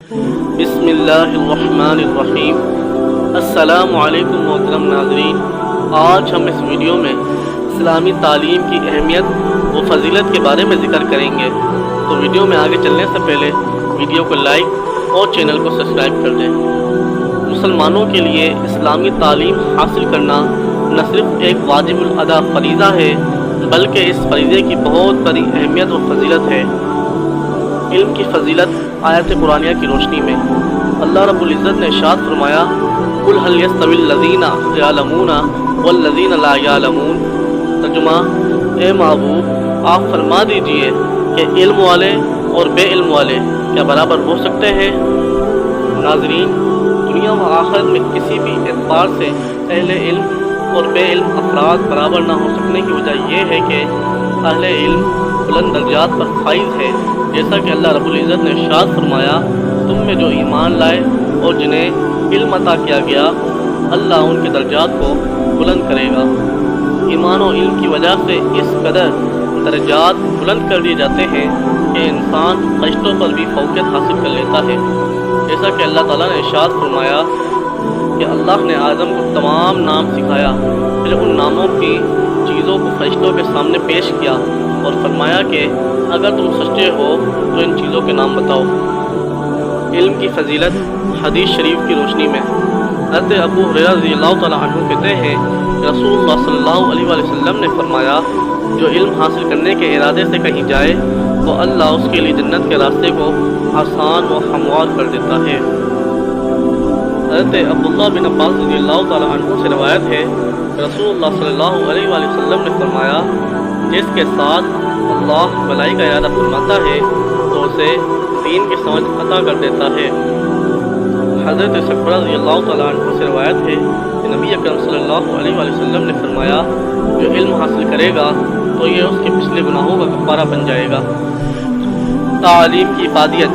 बिस्मिल्लाहिर्रहमानिर्रहीम। अस्सलामु अलैकुम मोहतरम नाज़रीन, आज हम इस वीडियो में इस्लामी तालीम की अहमियत व फजीलत के बारे में ज़िक्र करेंगे। तो वीडियो में आगे चलने से पहले वीडियो को लाइक और चैनल को सब्सक्राइब कर दें। मुसलमानों के लिए इस्लामी तालीम हासिल करना न सिर्फ एक वाजिबुल अदा फरीज़ा है, बल्कि इस फरीज़े की बहुत बड़ी अहमियत व फजीलत है। इल्म की फजीलत आयत कुरानिया की रोशनी में अल्लाह रब्बुल इज़्ज़त ने इरशाद फरमाया, कुल हल यस्तविल लज़ीना यअलमूना वल लज़ीना ला यअलमून। तर्जुमा, ए महबूब आप फरमा दीजिए कि इल्म वाले और बे इल्म वाले क्या बराबर हो सकते हैं। नाज़रीन, दुनिया व आखिरत में किसी भी एतबार से अहले इल्म और बे इल्म अफराद बराबर ना हो सकने की वजह यह है कि अहले इल्म बुलंद दर्जात पर फाइज है, जैसा कि अल्लाह रब्बुल इज़्ज़त ने इरशाद फरमाया, तुम में जो ईमान लाए और जिन्हें इल्म अता किया गया, अल्लाह उनके दर्जात को बुलंद करेगा। ईमान और इल्म की वजह से इस कदर दर्जात बुलंद कर दिए जाते हैं कि इंसान फरिश्तों पर भी फौकियत हासिल कर लेता है। जैसा कि अल्लाह ताला ने इरशाद फरमाया कि अल्लाह ने आदम को तमाम नाम सिखाया, फिर उन नामों की चीज़ों को फरिश्तों के सामने पेश किया और फरमाया कि अगर तुम सच्चे हो तो इन चीज़ों के नाम बताओ। इल्म की फजीलत हदीस शरीफ की रोशनी में हज़रत अबू हुरैरा रज़ियल्लाहु तआला अन्हु कहते हैं, रसूलुल्लाह सल्लल्लाहु अलैहि वसल्लम ने फरमाया, जो इल्म हासिल करने के इरादे से कहीं जाए तो अल्लाह उसके लिए जन्नत के रास्ते को आसान व हमवार कर देता है। हज़रत अब्दुल्लाह बिन अब्बास रज़ियल्लाहु तआला अन्हु से रवायत है, रसूलुल्लाह सल्लल्लाहु अलैहि वसल्लम ने फरमाया, जिसके साथ अल्लाह भलाई का इरादा फरमाता है तो उसे दीन की समझ अता कर देता है। हज़रत सकरा रज़ियल्लाहु तआला अन्हु से रवायत है कि नबी अकरम सल्लल्लाहु अलैहि वसल्लम ने फरमाया, जो इल्म हासिल करेगा तो ये उसके पिछले गुनाहों का कफ़ारा बन जाएगा। तालीम की इफादियत।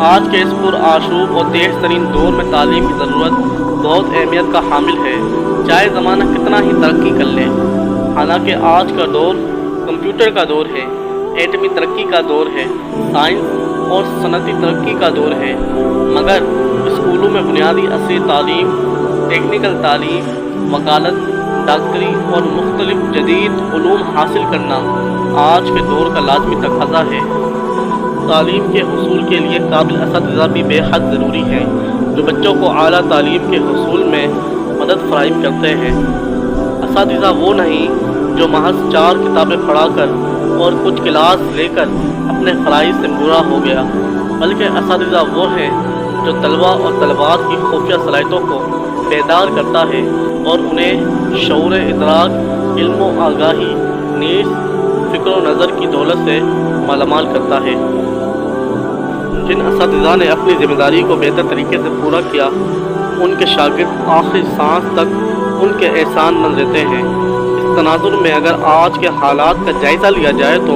आज के इस पुरआशूब और तेज़ तरीन दौर में तालीम की ज़रूरत बहुत अहमियत का हामिल है, चाहे ज़माना कितना ही तरक्की कर ले। हालांकि आज का दौर कंप्यूटर का दौर है, एटमी तरक्की का दौर है, साइंस और सनती तरक्की का दौर है, मगर स्कूलों में बुनियादी असली तालीम, टेक्निकल तालीम, वकालत, डॉक्टरी और मुख्तलिफ जदीद उलूम हासिल करना आज के दौर का लाजमी तकाज़ा है। तालीम के हुसूल के लिए काबिल असातिज़ा भी बेहद ज़रूरी हैं, जो बच्चों को आला तालीम के हुसूल में मदद फराहम करते हैं। असातिज़ा वो नहीं जो महज 4 किताबें पढ़ाकर और कुछ क्लास लेकर अपने फ़राइज़ से पूरा हो गया, बल्कि असातिज़ा वो है जो तलबा और तलबात की खुफिया सलाहियतों को बेदार करता है और उन्हें शऊर इदराक, इल्म व आगाही, नीज़ फ़िक्र व नज़र की दौलत से मालामाल करता है। जिन असातिज़ा ने अपनी ज़िम्मेदारी को बेहतर तरीके से पूरा किया, उनके शागिर्द आखिरी सांस तक उनके एहसान मंद रहते हैं। इस तनाजुर में अगर आज के हालात का जायज़ा लिया जाए तो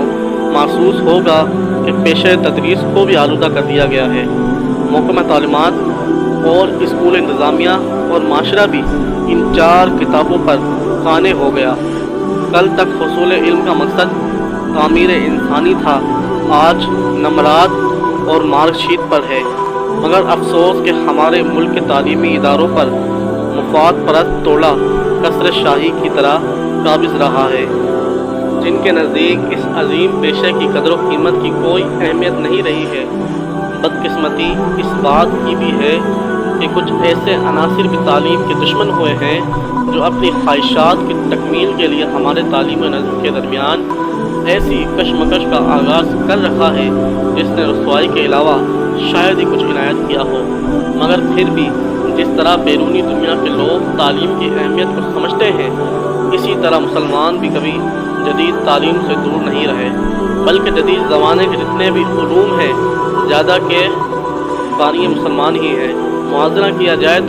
महसूस होगा कि पेशे तदरीस को भी आलूदा कर दिया गया है। महकमा तालीमात और स्कूल इंतज़ामिया और माशरा भी इन 4 किताबों पर काने हो गया। कल तक हुसूल इल्म का मकसद तामीर इंसानी था, आज नमरात और मार्कशीट पर है। मगर अफसोस कि हमारे मुल्क के तालीमी इदारों पर मुफाद परस्त तोड़ा कसरत शाही की तरह काबिज रहा है, जिनके नज़दीक इस अजीम पेशे की कदर व कीमत की कोई अहमियत नहीं रही है। बदकिस्मती इस बात की भी है कि कुछ ऐसे अनासिर भी तालीम के दुश्मन हुए हैं जो अपनी ख्वाहिशात की तकमील के लिए हमारे तालीम नज़्म के दरमियान ऐसी कशमकश का आगाज़ कर रखा है जिसने रसवाई के अलावा शायद ही कुछ इनायत किया हो। मगर फिर भी जिस तरह बैरूनी दुनिया के लोग तालीम की अहमियत को समझते हैं, इसी तरह मुसलमान भी कभी जदीद तालीम से दूर नहीं रहे, बल्कि जदीद ज़माने के जितने भी उलूम हैं ज़्यादा के बानी मुसलमान ही हैं। मुआज़ना किया जाए तो